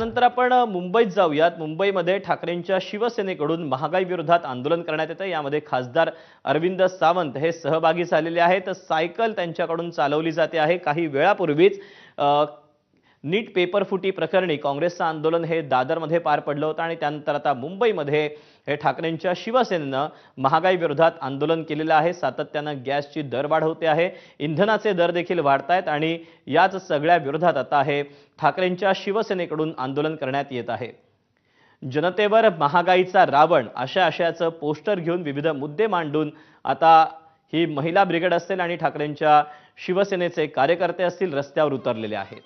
यानंतर आपण मुंबईत जाऊयात। मुंबईमध्ये ठाकरेंच्या शिवसेनेकडून महागाई विरोधात आंदोलन करण्यात येतं। यामध्ये खासदार अरविंद सावंत हे सहभागी झालेले आहेत। सायकल त्यांच्याकडून चालवली जाते आहे। काही वेळापूर्वीच नीट पेपर फुटी प्रकरणी काँग्रेसचं आंदोलन हे दादरमध्ये पार पडलं होतं आणि त्यानंतर आता मुंबईमध्ये हे ठाकरेंच्या शिवसेनेनं महागाई विरोधात आंदोलन केलेलं आहे। सातत्यानं गॅसची दरवाढ होते आहे, इंधनाचे दर देखील वाढतायत आणि याच सगळ्या विरोधात आता हे ठाकरेंच्या शिवसेनेकडून आंदोलन करण्यात येत आहे। जनतेवर महागाईचा रावण अशा आशयाचं पोस्टर घेऊन विविध मुद्दे मांडून आता ही महिला ब्रिगेड असेल आणि ठाकरेंच्या शिवसेनेचे कार्यकर्ते असतील रस्त्यावर उतरलेले आहेत।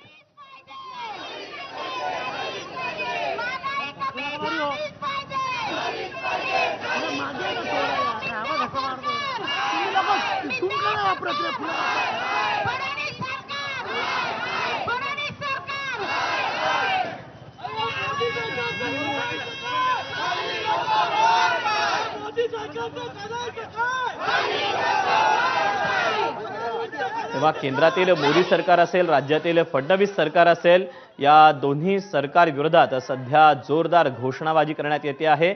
तेव्हा केंद्रातील मोदी सरकार असेल, राज्यातील फडणवीस सरकार असेल, या दोन्ही सरकार विरोधात सध्या जोरदार घोषणाबाजी करण्यात येते आहे।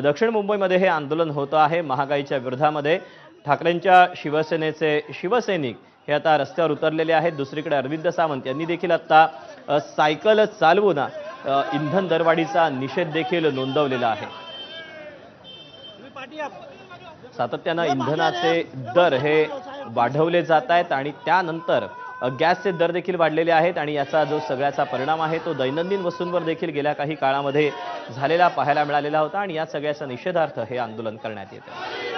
दक्षिण मुंबईमध्ये हे आंदोलन होतं आहे महागाईच्या विरोधामध्ये। ठाकरेंच्या शिवसेनेचे शिवसैनिक हे आता रस्त्यावर उतरलेले आहेत। दुसरीकडे अरविंद सावंत यांनी देखील आता सायकल चालवून इंधन दरवाढीचा निषेध देखील नोंदवलेला आहे। सातत्यानं इंधनाचे दर हे वाढवले जात आहेत आणि त्यानंतर गॅसचे दर देखील वाढलेले आहेत आणि याचा जो सगळ्याचा परिणाम आहे तो दैनंदिन वस्तूंवर देखील गेल्या काही काळामध्ये झालेला पाहायला मिळालेला होता आणि या सगळ्याचा निषेधार्थ हे आंदोलन करण्यात येते।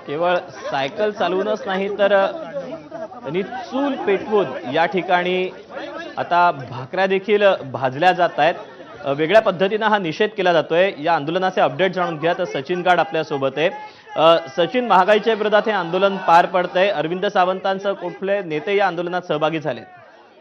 केवळ सायकल चालवूनच नाही तर त्यांनी चूल पेटवून या ठिकाणी आता भाकऱ्या देखील भाजल्या जात आहेत। वेगळ्या पद्धतीने हा निषेध केला जातोय। या आंदोलनाचे अपडेट जाणून घ्या तर सचिन गाड आपल्या सोबत आहे। सचिन, महागाईच्या विरोधात हे आंदोलन पार पडतंय। अरविंद सावंतांचं कुठले नेते या आंदोलनात सहभागी झाले?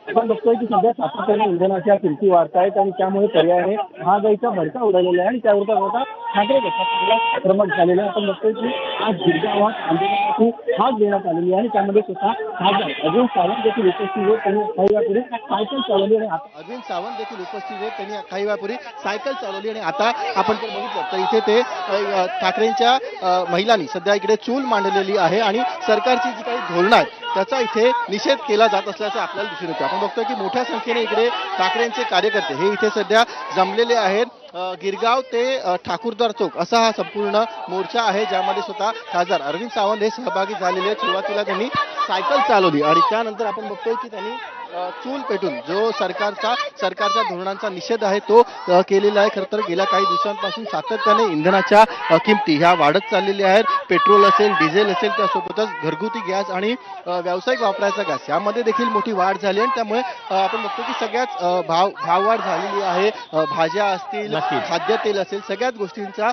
आपण बघतोय की सध्या सातत्याने इंधनाच्या किमती वाढत आहेत आणि त्यामुळे पर्यायाने महागाईचा भडका उडालेला आहे आणि त्याविरोधात आता ठाकरे गटाला आक्रमक झालेलं आहे। आपण बघतोय की आज गिरगावात आंदोलनाची हाक देण्यात आलेली आहे आणि त्यामध्ये स्वतः खासदार अरविंद सावंत देखील उपस्थित होते। त्यांनी काही वेळापूर्वी सायकल चालवली आणि अरविंद सावंत देखील उपस्थित होते। त्यांनी काही वेळापूर्वी सायकल चालवली आणि आता आपण जर बघितलं तर इथे ते ठाकरेंच्या महिलांनी सध्या इकडे चूल मांडलेली आहे आणि सरकारची जी काही धोरणं आहेत त्याचा इथे निषेध केला जात असल्याचं आपल्याला दिसून येतं। आपण बघतोय की मोठ्या संख्येने इकडे ठाकरेंचे कार्यकर्ते हे इथे सध्या जमलेले आहेत। गिरगाव ते ठाकूरद्वार चौक असा हा संपूर्ण मोर्चा आहे ज्यामध्ये स्वतः खासदार अरविंद सावंत हे सहभागी झालेले आहेत। सुरुवातीला त्यांनी सायकल चालवली आणि त्यानंतर आपण बघतोय की त्यांनी चूल पेटून जो सरकारच्या धोरणांचा निषेध आहे तो केलेला आहे। खरं तर गेल्या काही दिवसांपासून सातत्याने इंधनाच्या किमती ह्या वाढत चाललेल्या आहेत। पेट्रोल असेल, डिझेल असेल, त्यासोबतच घरगुती गॅस आणि व्यावसायिक वापराचा गॅस यामध्ये देखील मोठी वाढ झाली आणि त्यामुळे आपण बघतो की सगळ्याच भाववाढ झालेली आहे। भाज्या असतील, खाद्यतेल असेल, सगळ्याच गोष्टींचा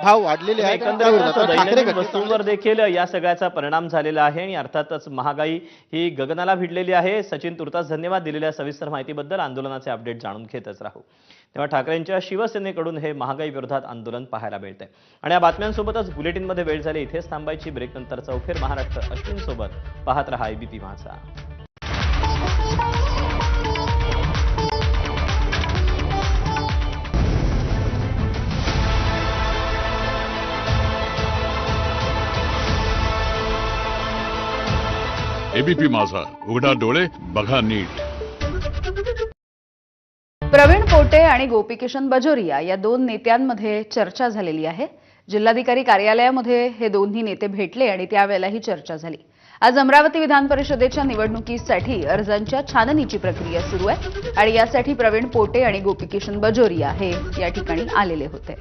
भाव वाढलेले आहेत। दैनंदिन वस्तूंवर देखील या सगळ्याचा परिणाम झालेला आहे आणि अर्थातच महागाई ही गगनाला भिडलेली आहे। सचिन, तुर्तास धन्यवाद दिलेल्या सविस्तर माहितीबद्दल। आंदोलनाचे अपडेट जाणून घेतच राहू। तेव्हा ठाकरेंच्या शिवसेनेकडून हे महागाई विरोधात आंदोलन पाहायला मिळते आणि या बातम्यांसोबतच बुलेटिनमध्ये वेळ झाली इथेच थांबायची। ब्रेक नंतर चौफेर महाराष्ट्र अश्विन सोबत पाहत रहा एबीपी माझा। एबीपी माझा, उघडा डोळे बघा नीट। प्रवीण पोटे आणि गोपीकिशन बाजोरिया या दोन नेत्यांमध्ये चर्चा झालेली आहे। जिल्हाधिकारी कार्यालयामध्ये हे दोन्ही नेते भेटले आणि त्यावेळेला ही चर्चा झाली। आज अमरावती विधान परिषदेच्या निवडणुकीसाठी अर्जांच्या छाननीची प्रक्रिया सुरू आहे आणि यासाठी प्रवीण पोटे आणि गोपीकिशन बाजोरिया हे या ठिकाणी आलेले होते।